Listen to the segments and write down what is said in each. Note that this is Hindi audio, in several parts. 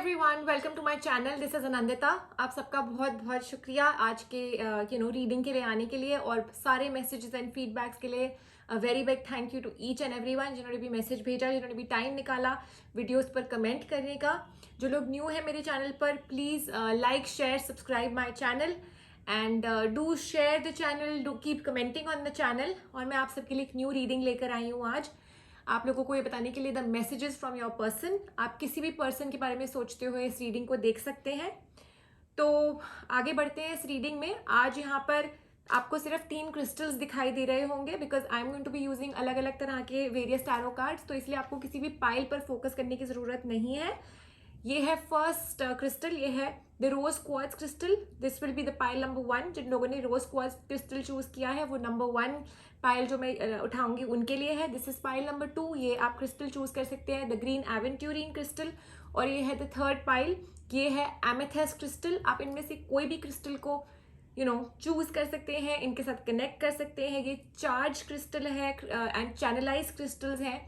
Everyone, welcome to my channel. This is Anandita. आप सबका बहुत बहुत शुक्रिया आज के रीडिंग के लिए आने के लिए और सारे मैसेजेस एंड फीडबैक्स के लिए। Very big thank you to each and everyone जिन्होंने भी मैसेज भेजा, जिन्होंने भी टाइम निकाला वीडियोस पर कमेंट करने का। जो लोग न्यू है मेरे चैनल पर, please like share subscribe my channel and do share the channel, do keep commenting on the channel. और मैं आप सबके लिए एक न्यू रीडिंग लेकर आई हूँ आज आप लोगों को ये बताने के लिए, the messages from your person. आप किसी भी पर्सन के बारे में सोचते हुए इस रीडिंग को देख सकते हैं। तो आगे बढ़ते हैं इस रीडिंग में। आज यहाँ पर आपको सिर्फ 3 क्रिस्टल्स दिखाई दे रहे होंगे because I am going to be using अलग अलग तरह के वेरियस टैरो कार्ड्स, तो इसलिए आपको किसी भी पाइल पर फोकस करने की ज़रूरत नहीं है। ये है फर्स्ट क्रिस्टल, ये है the rose quartz crystal. This will be the pile number 1। जिन लोगों ने रोज क्वार्ट्ज क्रिस्टल चूज किया है वो नंबर 1 पाइल जो मैं उठाऊंगी उनके लिए है। This is pile number 2। ये आप क्रिस्टल चूज कर सकते हैं, द ग्रीन एवेंट्यूरिन क्रिस्टल। और ये है द थर्ड पाइल, ये है एमेथिस्ट क्रिस्टल। आप इनमें से कोई भी क्रिस्टल को चूज कर सकते हैं, इनके साथ कनेक्ट कर सकते हैं। ये चार्ज क्रिस्टल है एंड चैनलाइज क्रिस्टल्स हैं,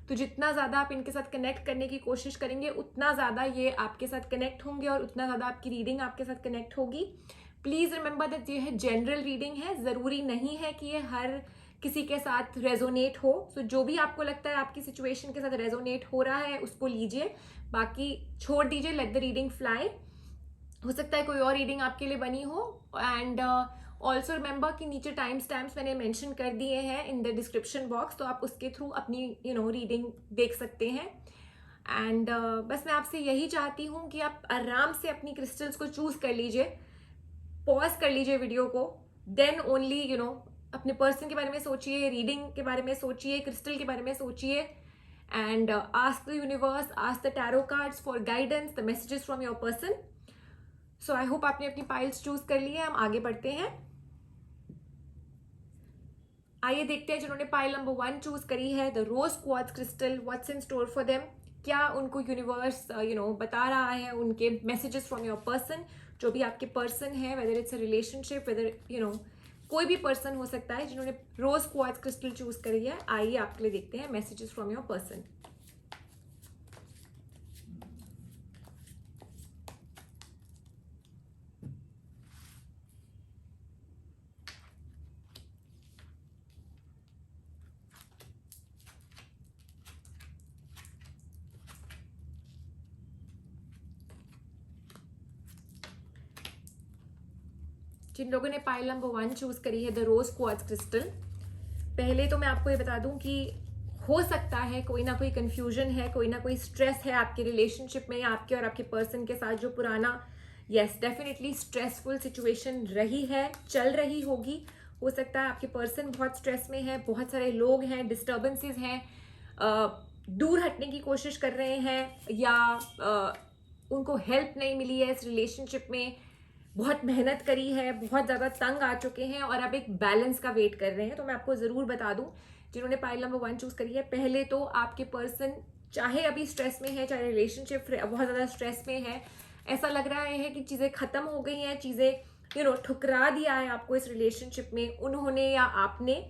तो जितना ज़्यादा आप इनके साथ कनेक्ट करने की कोशिश करेंगे उतना ज़्यादा ये आपके साथ कनेक्ट होंगे और उतना ज़्यादा आपकी रीडिंग आपके साथ कनेक्ट होगी। प्लीज़ रिमेंबर दैट ये है जनरल रीडिंग है, ज़रूरी नहीं है कि ये हर किसी के साथ रेजोनेट हो। सो जो भी आपको लगता है आपकी सिचुएशन के साथ रेजोनेट हो रहा है उसको लीजिए, बाकी छोड़ दीजिए, लेट द रीडिंग फ्लाई। हो सकता है कोई और रीडिंग आपके लिए बनी हो। एंड ऑल्सो रिमेंबर कि नीचे टाइम स्टैम्प्स मैंने मेंशन कर दिए हैं इन द डिस्क्रिप्शन बॉक्स, तो आप उसके थ्रू अपनी रीडिंग देख सकते हैं। एंड बस मैं आपसे यही चाहती हूँ कि आप आराम से अपनी क्रिस्टल्स को चूज कर लीजिए, पॉज कर लीजिए वीडियो को, देन ओनली अपने पर्सन के बारे में सोचिए, रीडिंग के बारे में सोचिए, क्रिस्टल के बारे में सोचिए and ask the universe, ask the tarot cards for guidance, the messages from your person. So I hope आपने अपनी पाइल्स चूज कर ली है। हम आगे बढ़ते हैं। आइए देखते हैं जिन्होंने पाइल नंबर 1 चूज करी है, the rose quartz crystal, what's in store for them. क्या उनको यूनिवर्स बता रहा है, उनके मैसेजेस फ्रॉम योर पर्सन। जो भी आपके पर्सन है, whether it's a relationship, whether कोई भी पर्सन हो सकता है जिन्होंने रोज क्वार्ट्ज क्रिस्टल चूज करी है। आइए आपके लिए देखते हैं मैसेजेस फ्रॉम योर पर्सन। जिन लोगों ने पाइल नंबर 1 चूज करी है, द रोज क्वार्ट्ज क्रिस्टल, पहले तो मैं आपको ये बता दूं कि हो सकता है कोई ना कोई कंफ्यूजन है, कोई ना कोई स्ट्रेस है आपके रिलेशनशिप में या आपके और आपके पर्सन के साथ, जो पुराना डेफिनेटली स्ट्रेसफुल सिचुएशन रही है, चल रही होगी। हो सकता है आपके पर्सन बहुत स्ट्रेस में है, बहुत सारे लोग हैं, डिस्टर्बेंसेस हैं, दूर हटने की कोशिश कर रहे हैं या उनको हेल्प नहीं मिली है इस रिलेशनशिप में, बहुत मेहनत करी है, बहुत ज़्यादा तंग आ चुके हैं और अब एक बैलेंस का वेट कर रहे हैं। तो मैं आपको ज़रूर बता दूं, जिन्होंने पाइल नंबर 1 चूज करी है, पहले तो आपके पर्सन चाहे अभी स्ट्रेस में है, चाहे रिलेशनशिप बहुत ज़्यादा स्ट्रेस में है, ऐसा लग रहा है कि चीज़ें खत्म हो गई हैं, चीज़ें ठुकरा दिया है आपको इस रिलेशनशिप में उन्होंने या आपने,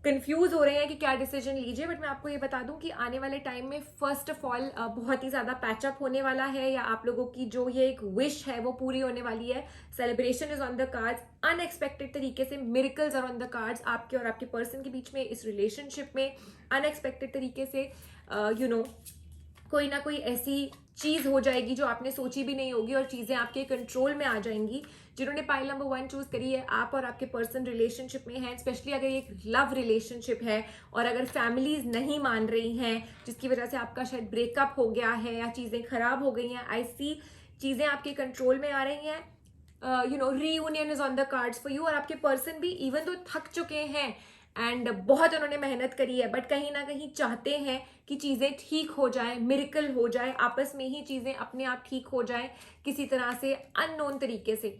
कंफ्यूज हो रहे हैं कि क्या डिसीजन लीजिए। बट मैं आपको ये बता दूं कि आने वाले टाइम में फर्स्ट ऑफ ऑल बहुत ही ज़्यादा पैचअप होने वाला है, या आप लोगों की जो ये एक विश है वो पूरी होने वाली है। Celebration is on the cards, unexpected तरीके से miracles are on the cards आपके और आपके पर्सन के बीच में, इस रिलेशनशिप में अनएक्सपेक्टेड तरीके से कोई ना कोई ऐसी चीज़ हो जाएगी जो आपने सोची भी नहीं होगी और चीज़ें आपके कंट्रोल में आ जाएंगी। जिन्होंने पाइल नंबर 1 चूज करी है, आप और आपके पर्सन रिलेशनशिप में हैं, स्पेशली अगर ये एक लव रिलेशनशिप है और अगर फैमिलीज नहीं मान रही हैं, जिसकी वजह से आपका शायद ब्रेकअप हो गया है या चीज़ें खराब हो गई हैं, ऐसी चीज़ें आपके कंट्रोल में आ रही हैं। Reunion is on the cards for you. और आपके पर्सन भी इवन तो थक चुके हैं एंड बहुत उन्होंने मेहनत करी है, बट कहीं ना कहीं चाहते हैं कि चीज़ें ठीक हो जाए, मिरेकल हो जाए, आपस में ही चीज़ें अपने आप ठीक हो जाए किसी तरह से, अननोन तरीके से।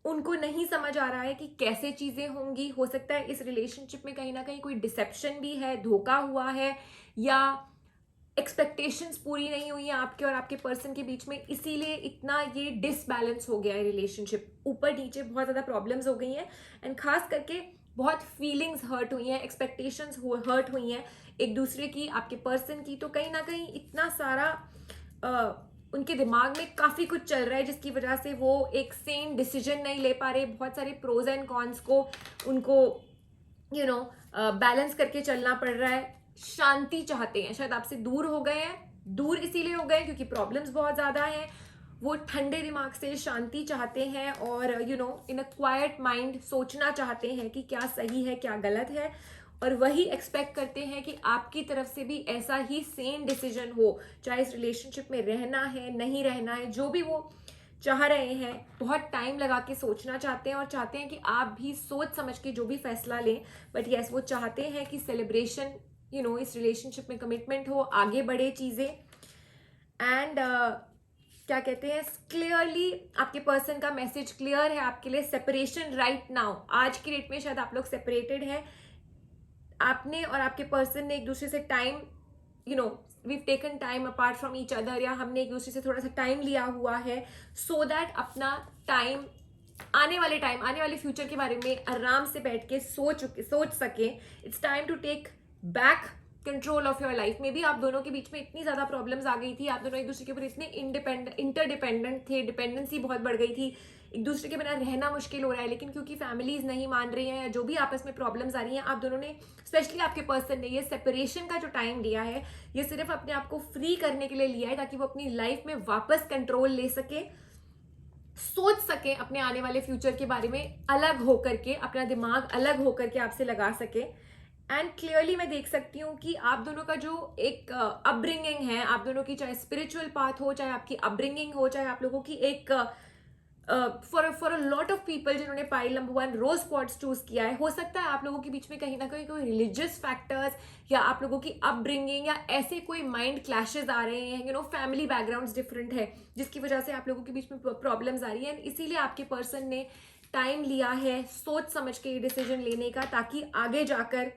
उनको नहीं समझ आ रहा है कि कैसे चीज़ें होंगी। हो सकता है इस रिलेशनशिप में कहीं ना कहीं कोई डिसेप्शन भी है, धोखा हुआ है, या एक्सपेक्टेशंस पूरी नहीं हुई है आपके और आपके पर्सन के बीच में, इसीलिए इतना ये डिसबैलेंस हो गया है रिलेशनशिप। ऊपर नीचे बहुत ज़्यादा प्रॉब्लम्स हो गई हैं एंड खास करके बहुत फीलिंग्स हर्ट हुई हैं, एक्सपेक्टेशंस हर्ट हुई हैं एक दूसरे की, आपके पर्सन की। तो कहीं ना कहीं इतना सारा उनके दिमाग में काफ़ी कुछ चल रहा है जिसकी वजह से वो एक सेम डिसीजन नहीं ले पा रहे। बहुत सारे प्रोज एंड कॉन्स को उनको बैलेंस करके चलना पड़ रहा है। शांति चाहते हैं, शायद आपसे दूर हो गए हैं, दूर इसीलिए हो गए हैं क्योंकि प्रॉब्लम्स बहुत ज़्यादा हैं। वो ठंडे दिमाग से शांति चाहते हैं और इन अ क्वाइट माइंड सोचना चाहते हैं कि क्या सही है क्या गलत है, और वही एक्सपेक्ट करते हैं कि आपकी तरफ से भी ऐसा ही सेम डिसीजन हो, चाहे इस रिलेशनशिप में रहना है नहीं रहना है, जो भी वो चाह रहे हैं। बहुत टाइम लगा के सोचना चाहते हैं और चाहते हैं कि आप भी सोच समझ के जो भी फैसला लें। बट यस, वो चाहते हैं कि सेलिब्रेशन इस रिलेशनशिप में कमिटमेंट हो, आगे बढ़े चीज़ें। एंड क्या कहते हैं, क्लियरली आपके पर्सन का मैसेज क्लियर है आपके लिए, सेपरेशन राइट नाउ। आज की डेट में शायद आप लोग सेपरेटेड हैं, आपने और आपके पर्सन ने एक दूसरे से time we've taken time apart from each other, या हमने एक दूसरे से थोड़ा सा टाइम लिया हुआ है सो दैट अपना टाइम आने वाले फ्यूचर के बारे में आराम से बैठ के सोच सके। It's time to take back control of your life. में भी आप दोनों के बीच में इतनी ज़्यादा प्रॉब्लम्स आ गई थी, आप दोनों एक दूसरे के ऊपर इतने इंटरडिपेंडेंट थे, डिपेंडेंसी बहुत बढ़ गई थी, एक दूसरे के बिना रहना मुश्किल हो रहा है। लेकिन क्योंकि फैमिलीज नहीं मान रही हैं या जो भी आपस में प्रॉब्लम्स आ रही हैं, आप दोनों ने, स्पेशली आपके पर्सन ने, ये सेपरेशन का जो टाइम लिया है, ये सिर्फ अपने आप को फ्री करने के लिए लिया है ताकि वो अपनी लाइफ में वापस कंट्रोल ले सके, सोच सके अपने आने वाले फ्यूचर के बारे में अलग होकर के, अपना दिमाग अलग होकर के आपसे लगा सके। एंड क्लियरली मैं देख सकती हूँ कि आप दोनों का जो एक अपब्रिंगिंग है, आप दोनों की चाहे स्पिरिचुअल पाथ हो, चाहे आपकी अपब्रिंगिंग हो, चाहे आप लोगों की एक for a lot of people जिन्होंने पाइल नंबर 1 रोज क्वार्ट्ज चूज किया है, हो सकता है आप लोगों के बीच में कहीं ना कहीं कोई रिलीजियस फैक्टर्स या आप लोगों की अपब्रिंगिंग या ऐसे कोई माइंड क्लैशेस आ रहे हैं, फैमिली बैकग्राउंड्स डिफरेंट है जिसकी वजह से आप लोगों के बीच में प्रॉब्लम्स आ रही है। इसीलिए आपके पर्सन ने टाइम लिया है सोच समझ के ये डिसीजन लेने का, ताकि आगे जाकर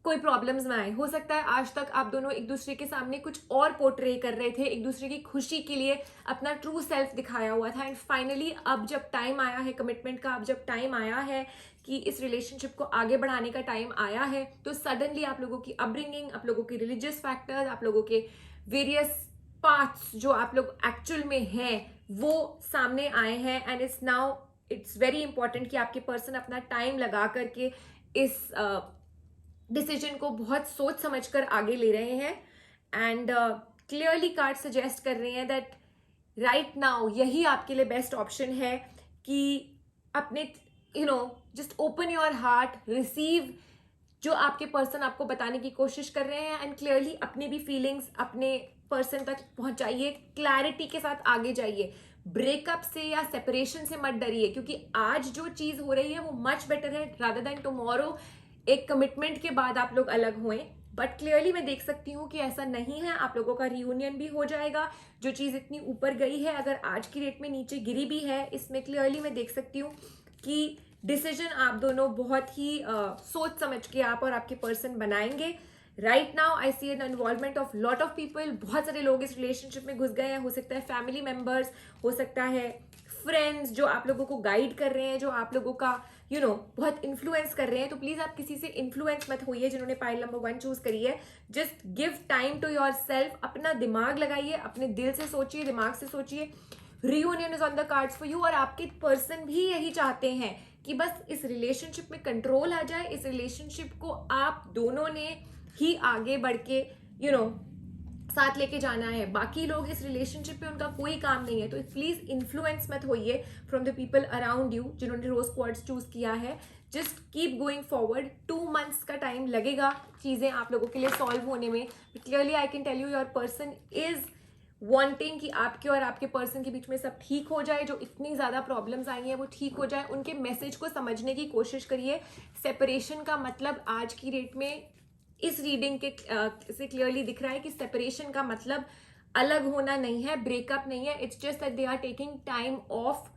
कोई प्रॉब्लम्स ना आए। हो सकता है आज तक आप दोनों एक दूसरे के सामने कुछ और पोर्ट्रे कर रहे थे, एक दूसरे की खुशी के लिए अपना ट्रू सेल्फ दिखाया हुआ था, एंड फाइनली अब जब टाइम आया है कमिटमेंट का, अब जब टाइम आया है कि इस रिलेशनशिप को आगे बढ़ाने का टाइम आया है, तो सडनली आप लोगों की अपब्रिंगिंग, आप लोगों के रिलीजियस फैक्टर्स, आप लोगों के वेरियस पाथ्स जो आप लोग एक्चुअल में हैं वो सामने आए हैं। एंड इट्स वेरी इंपॉर्टेंट कि आपके पर्सन अपना टाइम लगा करके इस डिसीजन को बहुत सोच समझकर आगे ले रहे हैं। एंड क्लियरली कार्ड सजेस्ट कर रहे हैं दैट राइट नाउ यही आपके लिए बेस्ट ऑप्शन है कि अपने just open your heart, receive जो आपके पर्सन आपको बताने की कोशिश कर रहे हैं, एंड क्लियरली अपनी भी फीलिंग्स अपने पर्सन तक पहुंचाइए, क्लैरिटी के साथ आगे जाइए। ब्रेकअप से या सेपरेशन से मत डरिए, क्योंकि आज जो चीज हो रही है वो मच बेटर है रादर देन टुमारो एक कमिटमेंट के बाद आप लोग अलग हुए। बट क्लियरली मैं देख सकती हूँ कि ऐसा नहीं है, आप लोगों का रियूनियन भी हो जाएगा। जो चीज़ इतनी ऊपर गई है अगर आज की डेट में नीचे गिरी भी है, इसमें क्लियरली मैं देख सकती हूँ कि डिसीजन आप दोनों बहुत ही सोच समझ के आप और आपके पर्सन बनाएंगे। Right now I see an involvement of lot of people, बहुत सारे लोग इस रिलेशनशिप में घुस गए हैं। हो सकता है फैमिली मेंबर्स, हो सकता है फ्रेंड्स जो आप लोगों को गाइड कर रहे हैं, जो आप लोगों का बहुत इन्फ्लुएंस कर रहे हैं। तो प्लीज आप किसी से इन्फ्लुएंस मत होइए जिन्होंने पाइल नंबर 1 चूज करी है। Just give time to yourself, अपना दिमाग लगाइए, अपने दिल से सोचिए, दिमाग से सोचिए। Reunion is on the cards for you, और आपके पर्सन भी यही चाहते हैं कि बस इस रिलेशनशिप में कंट्रोल आ जाए, इस रिलेशनशिप को आप दोनों ने ही आगे बढ़ के साथ लेके जाना है। बाकी लोग इस रिलेशनशिप में उनका कोई काम नहीं है। तो प्लीज इन्फ्लुएंस मत होइए from the people around you जिन्होंने रोज क्वार्ट्स चूज किया है। Just keep going forward. 2 months का टाइम लगेगा चीजें आप लोगों के लिए सॉल्व होने में। Clearly I can tell you your person is wanting कि आपके और आपके पर्सन के बीच में सब ठीक हो जाए, जो इतनी ज़्यादा प्रॉब्लम्स आई हैं वो ठीक हो जाए। उनके मैसेज को समझने की कोशिश करिए। सेपरेशन का मतलब आज की डेट में इस रीडिंग के से क्लियरली दिख रहा है कि सेपरेशन का मतलब अलग होना नहीं है, ब्रेकअप नहीं है। It's just that they are taking time off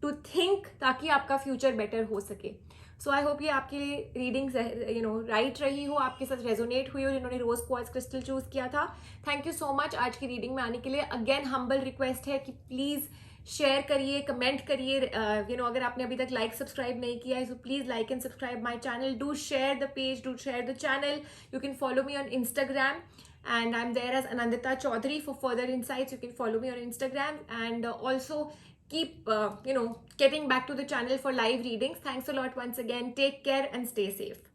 to think, ताकि आपका फ्यूचर बेटर हो सके। सो आई होप ये आपके लिए रीडिंग राइट रही हो, आपके साथ रेजोनेट हुई हो जिन्होंने रोज क्वार्ट्ज क्रिस्टल चूज किया था। थैंक यू सो मच आज की रीडिंग में आने के लिए। अगेन हम्बल रिक्वेस्ट है कि प्लीज शेयर करिए, कमेंट करिए। अगर आपने अभी तक लाइक सब्सक्राइब नहीं किया है, so please like and subscribe my channel. Do share the page, do share the channel. You can follow me on Instagram and I'm there as Anandita Chaudhary. For further insights, you can follow me on Instagram, and also keep getting back to the channel for live readings. Thanks a lot once again. Take care and stay safe.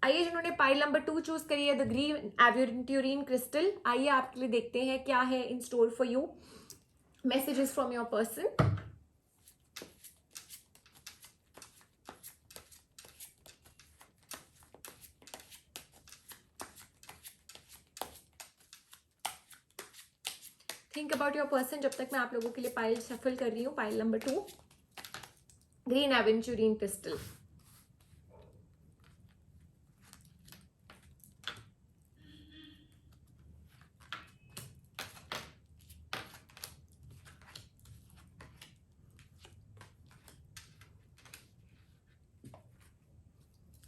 आइए, जिन्होंने पाइल नंबर 2 चूज करी है, द ग्रीन एवेंट्यूरिन क्रिस्टल, आइए आपके लिए देखते हैं क्या है इन store for you. Messages from your person. Think about your person जब तक मैं आप लोगों के लिए पाइल शफल कर रही हूँ. Pile number 2, green aventurine crystal.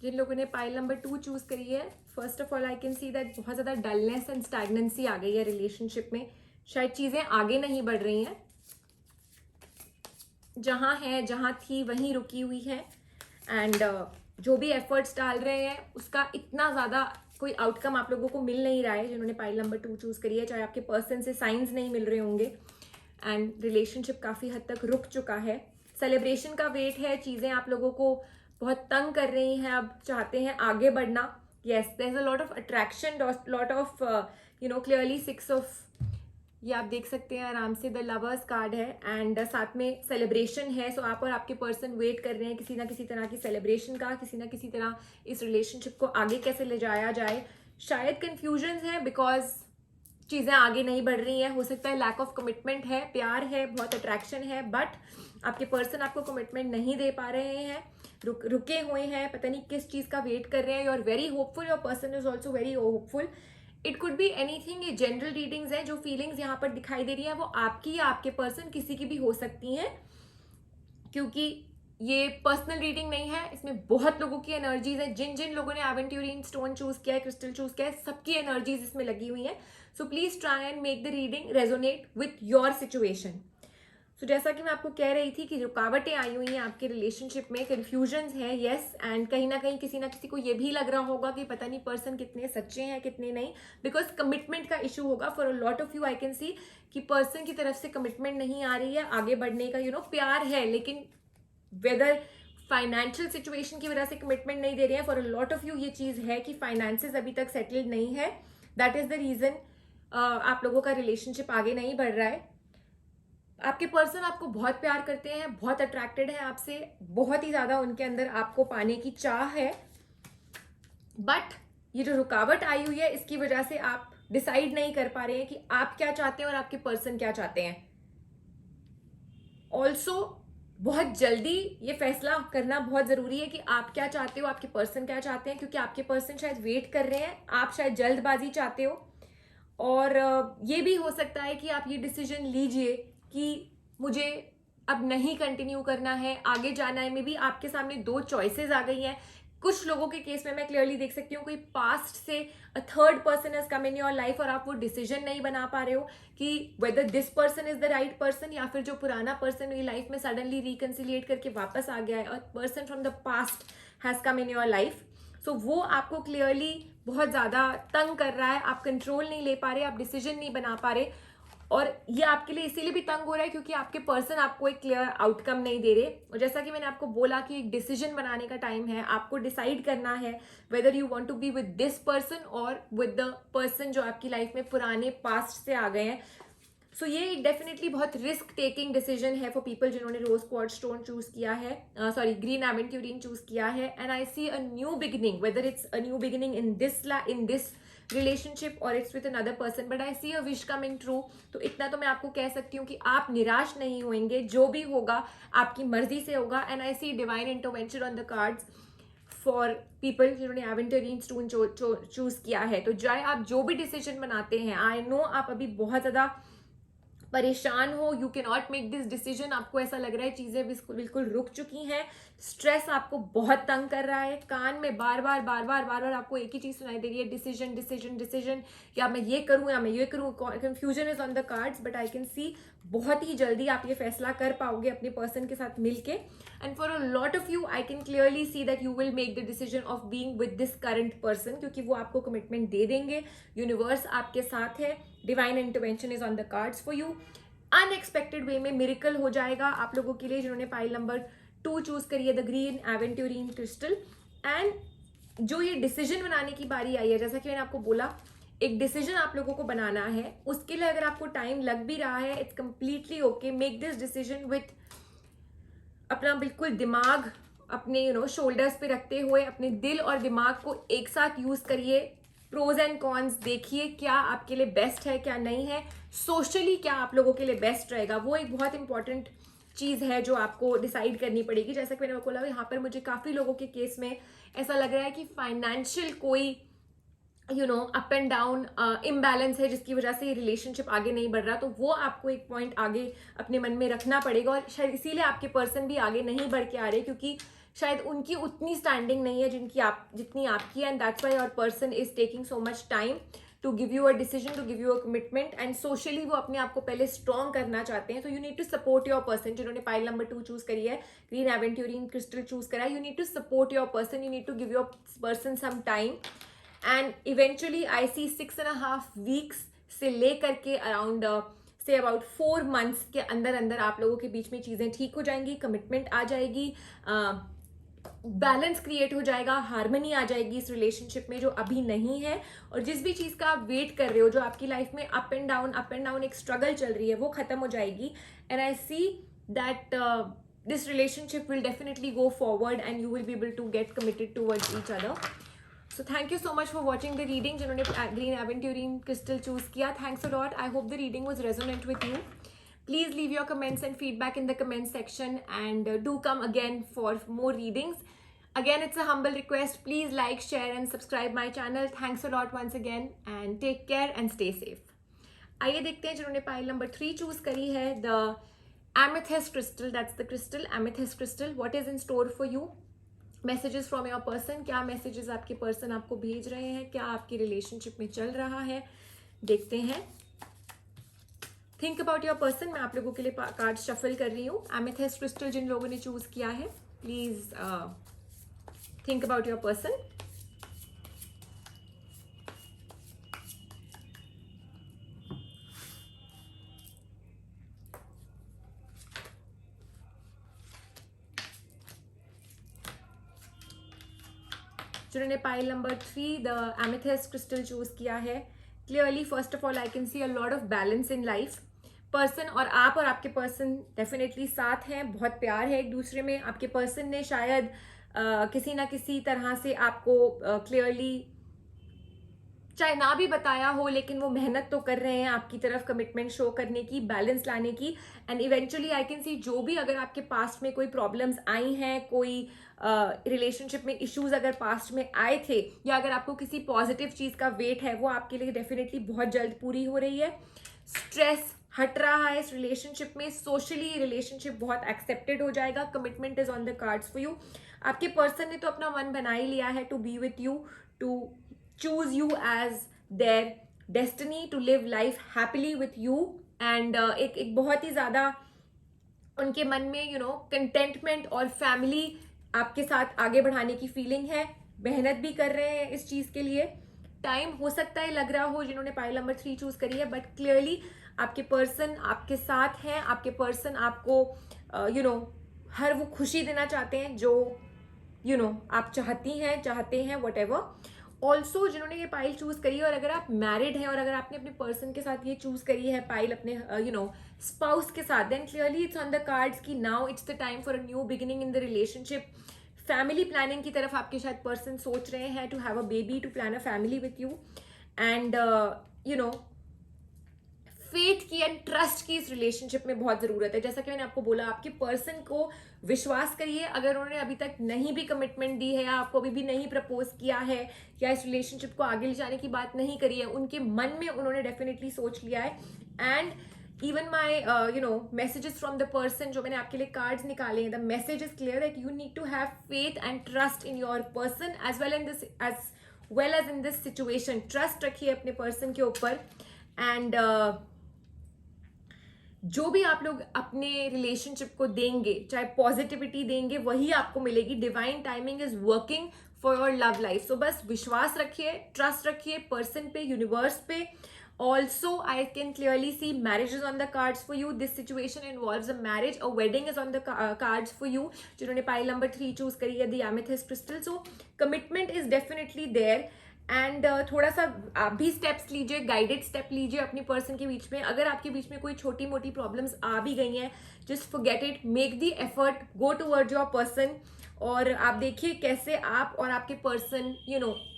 जिन लोगों ने पाइल नंबर 2 चूज करी है, first of all I can see that बहुत ज़्यादा डलनेस एंड स्टैग्नेंसी आ गई है रिलेशनशिप में. शायद चीज़ें आगे नहीं बढ़ रही हैं, जहाँ थी वहीं रुकी हुई है. एंड जो भी एफर्ट्स डाल रहे हैं उसका इतना ज़्यादा कोई आउटकम आप लोगों को मिल नहीं रहा है. जिन्होंने पाइल नंबर 2 चूज करी है, चाहे आपके पर्सन से साइंस नहीं मिल रहे होंगे, एंड रिलेशनशिप काफ़ी हद तक रुक चुका है. सेलिब्रेशन का वेट है. चीज़ें आप लोगों को बहुत तंग कर रही हैं, अब चाहते हैं आगे बढ़ना. Yes, there is a lot of attraction, lot of clearly 6 of, ये आप देख सकते हैं आराम से, द लवर्स कार्ड है. एंड साथ में सेलिब्रेशन है. सो आप और आपके पर्सन वेट कर रहे हैं किसी ना किसी तरह की सेलिब्रेशन का, किसी ना किसी तरह इस रिलेशनशिप को आगे कैसे ले जाया जाए. शायद कन्फ्यूजन्स हैं बिकॉज चीज़ें आगे नहीं बढ़ रही हैं. हो सकता है लैक ऑफ कमिटमेंट है. प्यार है, बहुत अट्रैक्शन है, बट आपके पर्सन आपको कमिटमेंट नहीं दे पा रहे हैं, रुके हुए हैं, पता नहीं किस चीज़ का वेट कर रहे हैं. You are very hopeful, your person is also very hopeful. It could be anything. ये जनरल रीडिंग्स हैं. जो फीलिंग्स यहाँ पर दिखाई दे रही है वो आपकी या आपके पर्सन किसी की भी हो सकती हैं, क्योंकि ये पर्सनल रीडिंग नहीं है. इसमें बहुत लोगों की एनर्जीज हैं. जिन जिन लोगों ने एवेंट्यूरिन स्टोन चूज किया है, क्रिस्टल चूज किया है, सबकी एनर्जीज इसमें लगी हुई हैं. So please try and make the reading resonate with your situation. So जैसा कि मैं आपको कह रही थी कि रुकावटें आई हुई हैं आपके रिलेशनशिप में, कन्फ्यूजन्स हैं. येस, एंड कहीं ना कहीं किसी ना किसी को ये भी लग रहा होगा कि पता नहीं पर्सन कितने सच्चे हैं कितने नहीं, बिकॉज कमिटमेंट का इशू होगा. For a lot of you I can सी कि पर्सन की तरफ से कमिटमेंट नहीं आ रही है आगे बढ़ने का. प्यार है, लेकिन वेदर फाइनेंशियल सिचुएशन की वजह से कमिटमेंट नहीं दे रहे हैं. For a lot of you ये चीज़ है कि फाइनेंसेस अभी तक सेटल्ड नहीं है. दैट इज द रीजन आप लोगों का रिलेशनशिप आगे नहीं बढ़ रहा है. आपके पर्सन आपको बहुत प्यार करते हैं, बहुत अट्रैक्टेड है आपसे, बहुत ही ज्यादा उनके अंदर आपको पाने की चाह है. बट ये जो रुकावट आई हुई है, इसकी वजह से आप डिसाइड नहीं कर पा रहे हैं कि आप क्या चाहते हैं और आपके पर्सन क्या चाहते हैं. ऑल्सो बहुत जल्दी ये फैसला करना बहुत जरूरी है कि आप क्या चाहते हो, आपके पर्सन क्या चाहते हैं, क्योंकि आपके पर्सन शायद वेट कर रहे हैं, आप शायद जल्दबाजी चाहते हो. और ये भी हो सकता है कि आप ये डिसीजन लीजिए कि मुझे अब नहीं कंटिन्यू करना है, आगे जाना है. मे बी आपके सामने 2 चॉइसेस आ गई हैं. कुछ लोगों के केस में मैं क्लियरली देख सकती हूँ कोई पास्ट से a third person has come in your life और आप वो डिसीजन नहीं बना पा रहे हो कि whether this person is the right person, या फिर जो पुराना पर्सन मेरी लाइफ में सडनली रिकंसिलिएट करके वापस आ गया है, और person from the past has come in your life. So वो आपको क्लियरली बहुत ज़्यादा तंग कर रहा है. आप कंट्रोल नहीं ले पा रहे, आप डिसीजन नहीं बना पा रहे, और ये आपके लिए इसीलिए भी तंग हो रहा है क्योंकि आपके पर्सन आपको एक क्लियर आउटकम नहीं दे रहे. और जैसा कि मैंने आपको बोला कि एक डिसीजन बनाने का टाइम है. आपको डिसाइड करना है whether you want to be with this person और विद द पर्सन जो आपकी लाइफ में पुराने पास्ट से आ गए हैं. सो ये एक डेफिनेटली बहुत रिस्क टेकिंग डिसीजन है फॉर पीपल जिन्होंने रोज क्वार्ट्ज स्टोन चूज किया है, सॉरी ग्रीन एवेंट्यूरिन चूज किया है. And I see a new beginning, whether it's a new beginning in this relationship और it's with another person, but I see a wish coming true. तो इतना तो मैं आपको कह सकती हूँ कि आप निराश नहीं होंगे. जो भी होगा आपकी मर्जी से होगा. And I see divine intervention on the cards for people जिन्होंने एवेंट्यूरिन स्टोन चूज किया है. तो चाहे आप जो भी डिसीजन बनाते हैं, आई नो आप अभी बहुत ज़्यादा परेशान हो, you can not make this decision, आपको ऐसा लग रहा है चीज़ें बिल्कुल बिल्कुल रुक चुकी हैं, स्ट्रेस आपको बहुत तंग कर रहा है, कान में बार बार बार बार बार बार आपको एक ही चीज़ सुनाई दे रही है, डिसीजन डिसीजन डिसीजन, या मैं ये करूँ या मैं ये करूँ, confusion is on the cards, but I can सी बहुत ही जल्दी आप ये फैसला कर पाओगे अपने पर्सन के साथ मिलके। And for a lot of you I can clearly see that you will make the decision of being with this current person, क्योंकि वो आपको कमिटमेंट दे देंगे, यूनिवर्स आपके साथ है, divine intervention is on the cards for you, unexpected way में मिरेकल हो जाएगा आप लोगों के लिए जिन्होंने पाइल नंबर 2 चूज करी है, the green aventurine crystal. And जो ये डिसीजन बनाने की बारी आई है, जैसा कि मैंने आपको बोला, एक डिसीजन आप लोगों को बनाना है, उसके लिए अगर आपको टाइम लग भी रहा है, it's completely okay, make this decision with अपना बिल्कुल दिमाग अपने शोल्डर्स पे रखते हुए, अपने दिल और दिमाग को एक साथ यूज करिए, प्रोज एंड कॉन्स देखिए, क्या आपके लिए बेस्ट है क्या नहीं है, सोशली क्या आप लोगों के लिए बेस्ट रहेगा, वो एक बहुत इंपॉर्टेंट चीज़ है जो आपको डिसाइड करनी पड़ेगी। जैसा कि मैंने बोला, यहाँ पर मुझे काफ़ी लोगों के केस में ऐसा लग रहा है कि फाइनेंशियल कोई अप एंड डाउन इम्बैलेंस है, जिसकी वजह से ये रिलेशनशिप आगे नहीं बढ़ रहा, तो वो आपको एक पॉइंट आगे अपने मन में रखना पड़ेगा, और शायद इसीलिए आपके पर्सन भी आगे नहीं बढ़ के आ रहे, क्योंकि शायद उनकी उतनी स्टैंडिंग नहीं है जितनी आपकी है, and that's why your person is taking so much time to give you a decision, to give you a commitment, and socially वो अपने आप को पहले स्ट्रॉन्ग करना चाहते हैं। तो you need to support your person, जिन्होंने पाइल नंबर 2 चूज करी है, ग्रीन एवेंट्यूरिन क्रिस्टल चूज करा है, you need to support your person, you need to give your person some time, and eventually I see 6.5 weeks से लेकर के अराउंड से अबाउट 4 months के अंदर अंदर आप लोगों के बीच में चीज़ें ठीक हो जाएंगी, कमिटमेंट आ जाएगी, बैलेंस क्रिएट हो जाएगा, हार्मनी आ जाएगी इस रिलेशनशिप में जो अभी नहीं है, और जिस भी चीज़ का आप वेट कर रहे हो, जो आपकी लाइफ में अप एंड डाउन एक स्ट्रगल चल रही है, वो खत्म हो जाएगी, and I see that this relationship will definitely go forward and you will be able to get committed towards each other. So thank you so much for watching the reading. जिन्होंने green aventurine crystal choose किया, thanks a lot. I hope the reading was resonant with you. Please leave your comments and feedback in the comment section, and do come again for more readings. Again, it's a humble request. Please like, share and subscribe my channel. Thanks a lot once again, and take care and stay safe. आइए देखते हैं जिन्होंने पाइल नंबर 3 चूज करी है, the amethyst crystal. That's the crystal, amethyst crystal. What is in store for you? Messages from your person, क्या मैसेजेस आपके पर्सन आपको भेज रहे हैं, क्या आपकी रिलेशनशिप में चल रहा है, देखते हैं। थिंक अबाउट योर पर्सन, मैं आप लोगों के लिए कार्ड शफल कर रही हूँ। एमेथिस्ट क्रिस्टल जिन लोगों ने चूज किया है, please think about your person. जिन्होंने pile number 3 the amethyst crystal choose किया है, clearly first of all I can see a lot of balance in life. Person और आप और आपके पर्सन डेफिनेटली साथ हैं, बहुत प्यार है एक दूसरे में। आपके पर्सन ने शायद किसी ना किसी तरह से आपको क्लियरली चाहे ना भी बताया हो, लेकिन वो मेहनत तो कर रहे हैं आपकी तरफ कमिटमेंट शो करने की, बैलेंस लाने की, एंड इवेंचुअली आई कैन सी जो भी अगर आपके पास्ट में कोई प्रॉब्लम्स आई हैं, कोई रिलेशनशिप में इश्यूज अगर पास्ट में आए थे, या अगर आपको किसी पॉजिटिव चीज़ का वेट है, वो आपके लिए डेफिनेटली बहुत जल्द पूरी हो रही है। स्ट्रेस हट रहा है इस रिलेशनशिप में, सोशली रिलेशनशिप बहुत एक्सेप्टेड हो जाएगा, commitment is on the cards for you. आपके पर्सन ने तो अपना मन बना ही लिया है to be with you, to choose you as their destiny, to live life happily with you, and एक बहुत ही ज़्यादा उनके मन में कंटेंटमेंट और फैमिली आपके साथ आगे बढ़ाने की फीलिंग है, मेहनत भी कर रहे हैं इस चीज़ के लिए। टाइम हो सकता है लग रहा हो जिन्होंने पाइल नंबर 3 चूज करी है, बट क्लियरली आपके पर्सन आपके साथ हैं, आपके पर्सन आपको हर वो खुशी देना चाहते हैं जो आप चाहते हैं वट एवर। ऑल्सो जिन्होंने ये पाइल चूज करी है, और अगर आप मैरिड हैं और अगर आपने अपने पर्सन के साथ ये चूज करी है पाइल अपने स्पाउस के साथ, then clearly it's on the cards कि now it's the time for a new beginning in the relationship. Family planning की तरफ आपके शायद पर्सन सोच रहे हैं, to have a baby, to plan a family with you, and faith की एंड ट्रस्ट की इस रिलेशनशिप में बहुत ज़रूरत है। जैसा कि मैंने आपको बोला, आपके पर्सन को विश्वास करिए, अगर उन्होंने अभी तक नहीं भी कमिटमेंट दी है, या आपको अभी भी नहीं प्रपोज किया है, या इस रिलेशनशिप को आगे ले जाने की बात नहीं करी है, उनके मन में उन्होंने डेफिनेटली सोच लिया है, and even my messages from the person जो मैंने आपके लिए cards निकाले हैं, the message is clear that you need to have faith and trust in your person as well as in this situation. Trust रखिए अपने person के ऊपर and जो भी आप लोग अपने रिलेशनशिप को देंगे, चाहे पॉजिटिविटी देंगे, वही आपको मिलेगी. Divine timing is working for your love life. So बस विश्वास रखिए, ट्रस्ट रखिए पर्सन पे, यूनिवर्स पे. Also, I can clearly see marriage is on the cards for you. This situation involves a marriage. A wedding is on the cards for you. जिन्होंने pile number 3 choose करी है, the amethyst crystal. So, commitment is definitely there. And थोड़ा सा आप भी स्टेप्स लीजिए, गाइडेड स्टेप लीजिए अपनी पर्सन के बीच में. अगर आपके बीच में कोई छोटी मोटी प्रॉब्लम्स आ भी गई हैं, just forget it, make the effort, go toward your person. और आप देखिए कैसे आप और आपके पर्सन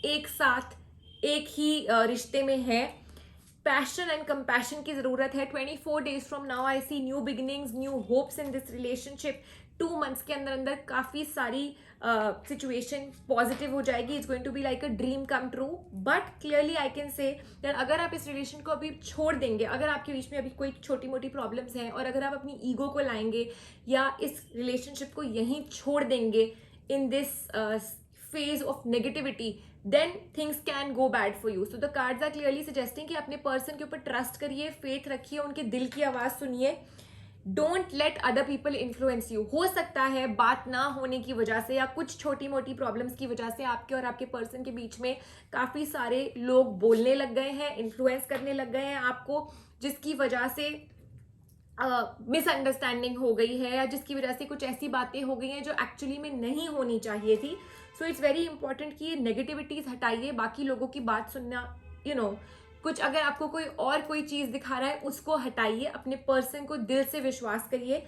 एक साथ एक ही रिश्ते में है. पैशन एंड कंपैशन की जरूरत है. 24 days from now I see new beginnings, new hopes in this relationship. 2 months के अंदर अंदर काफी सारी सिचुएशन पॉजिटिव हो जाएगी. It's going to be like a dream come true. But clearly I can say that अगर आप इस रिलेशन को अभी छोड़ देंगे, अगर आपके बीच में अभी कोई छोटी मोटी प्रॉब्लम्स हैं, और अगर आप अपनी ईगो को लाएंगे या इस रिलेशनशिप को यहीं छोड़ देंगे in this phase of negativity, then things can go bad for you. So the cards are clearly suggesting कि अपने person के ऊपर trust करिए, faith रखिए, उनके दिल की आवाज़ सुनिए. Don't let other people influence you. हो सकता है बात ना होने की वजह से या कुछ छोटी मोटी प्रॉब्लम्स की वजह से आपके और आपके पर्सन के बीच में काफ़ी सारे लोग बोलने लग गए हैं, इन्फ्लुएंस करने लग गए हैं आपको, जिसकी वजह से मिसअंडरस्टैंडिंग हो गई है, या जिसकी वजह से कुछ ऐसी बातें हो गई हैं जो एक्चुअली में नहीं होनी चाहिए थी. सो इट्स वेरी इंपॉर्टेंट कि ये नेगेटिविटीज हटाइए, बाकी लोगों की बात सुनना, कुछ अगर आपको कोई और कोई चीज दिखा रहा है उसको हटाइए, अपने पर्सन को दिल से विश्वास करिए.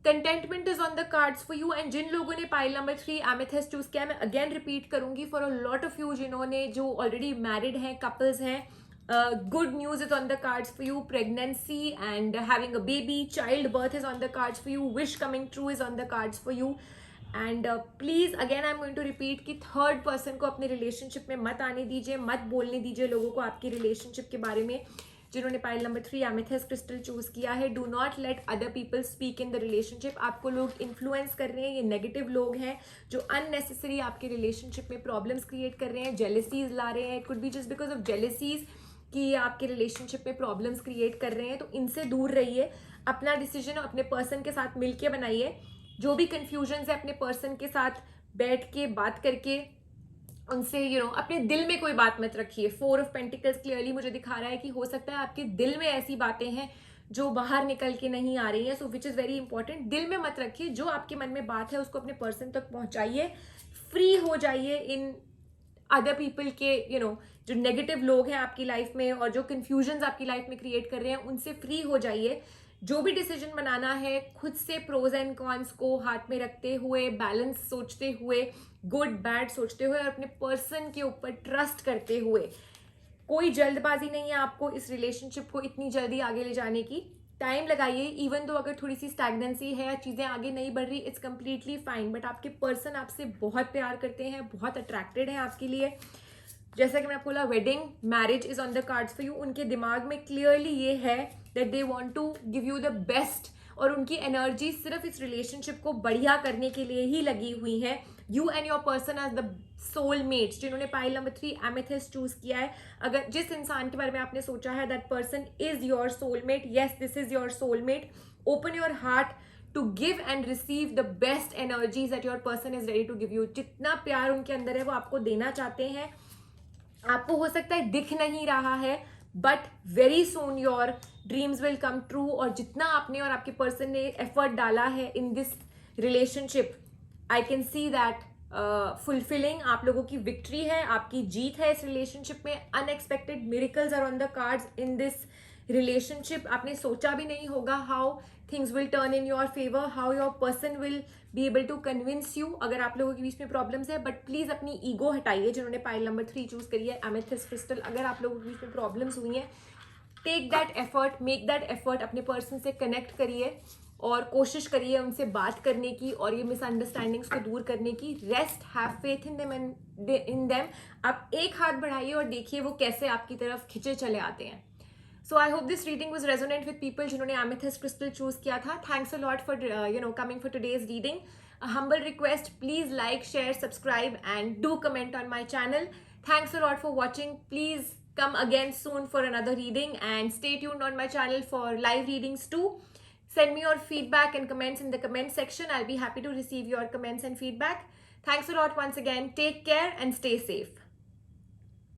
Contentment is on the cards for you. And जिन लोगों ने पाइल नंबर 3 एमेथिस्ट चूज किया, मैं अगेन रिपीट करूंगी for a lot of you जिन्होंने जो ऑलरेडी मैरिड हैं, कपल्स हैं, good news is on the cards for you. Pregnancy and having a baby, childbirth is on the cards for you. Wish coming true is on the cards for you. And please again I'm going to repeat कि थर्ड पर्सन को अपने रिलेशनशिप में मत आने दीजिए, मत बोलने दीजिए लोगों को आपकी रिलेशनशिप के बारे में. जिन्होंने pile number 3 amethyst crystal choose किया है, do not let other people speak in the relationship. आपको लोग इन्फ्लुएंस कर रहे हैं, ये नेगेटिव लोग हैं जो अननेसेसरी आपके रिलेशनशिप में प्रॉब्लम्स क्रिएट कर रहे हैं, जेलसीज ला रहे हैं. It could be just because of jealousies कि आपके रिलेशनशिप में प्रॉब्लम्स क्रिएट कर रहे हैं. तो इनसे दूर रहिए, अपना डिसीजन अपने पर्सन के साथ मिलके बनाइए. जो भी कन्फ्यूजन्स है अपने पर्सन के साथ बैठ के बात करके उनसे अपने दिल में कोई बात मत रखिए. 4 ऑफ पेंटिकल्स क्लियरली मुझे दिखा रहा है कि हो सकता है आपके दिल में ऐसी बातें हैं जो बाहर निकल के नहीं आ रही हैं. सो विच इज़ वेरी इंपॉर्टेंट, दिल में मत रखिए, जो आपके मन में बात है उसको अपने पर्सन तक पहुंचाइए. फ्री हो जाइए इन अदर पीपल के जो नेगेटिव लोग हैं आपकी लाइफ में और जो कन्फ्यूजन्स आपकी लाइफ में क्रिएट कर रहे हैं, उनसे फ्री हो जाइए. जो भी डिसीजन बनाना है खुद से प्रोज एंड कॉन्स को हाथ में रखते हुए, बैलेंस सोचते हुए, गुड बैड सोचते हुए और अपने पर्सन के ऊपर ट्रस्ट करते हुए. कोई जल्दबाजी नहीं है आपको इस रिलेशनशिप को इतनी जल्दी आगे ले जाने की. टाइम लगाइए. इवन तो अगर थोड़ी सी स्टैग्नेंसी है या चीज़ें आगे नहीं बढ़ रही, इट्स कम्प्लीटली फाइन. बट आपके पर्सन आपसे बहुत प्यार करते हैं, बहुत अट्रैक्टेड हैं आपके लिए. जैसा कि मैंने आपको बोला, wedding, marriage is on the cards for you. उनके दिमाग में क्लियरली ये है that they want to give you the best, और उनकी एनर्जी सिर्फ इस रिलेशनशिप को बढ़िया करने के लिए ही लगी हुई है. You and your person as the soulmates. जिन्होंने पाइल नंबर 3 एमेथिस्ट चूज किया है, अगर जिस इंसान के बारे में आपने सोचा है that person is your soulmate, yes this is your soulmate. Open your heart to give and receive the best energies that your person is ready to give you. जितना प्यार उनके अंदर है वो आपको देना चाहते हैं. आपको हो सकता है दिख नहीं रहा है, but very soon your dreams will come true. और जितना आपने और आपके पर्सन ने एफर्ट डाला है इन this relationship, I can see that fulfilling. आप लोगों की विक्ट्री है, आपकी जीत है इस रिलेशनशिप में. Unexpected miracles are on the cards in this relationship. आपने सोचा भी नहीं होगा how things will turn in your favor, how your person will be able to convince you. अगर आप लोगों के बीच में प्रॉब्लम्स है, बट प्लीज अपनी ईगो हटाइए. जिन्होंने पाइल नंबर 3 चूज करी है एमेथिस्ट क्रिस्टल, अगर आप लोगों के बीच में प्रॉब्लम्स हुई हैं, take that effort, make that effort, अपने पर्सन से कनेक्ट करिए और कोशिश करिए उनसे बात करने की और ये मिसअंडरस्टैंडिंग्स को दूर करने की. Rest, have faith in them in them. आप एक हाथ बढ़ाइए और देखिए वो कैसे आपकी तरफ खिंचे चले आते हैं. So I hope this reading was resonant with people जिन्होंने amethyst crystal choose किया था. Thanks a lot for coming for today's reading. A humble request, please like, share, subscribe and do comment on my channel. Thanks a lot for watching. Please come again soon for another reading and stay tuned on my channel for live readings too. Send me your feedback and comments in the comment section. I'll be happy to receive your comments and feedback. Thanks a lot once again. Take care and stay safe.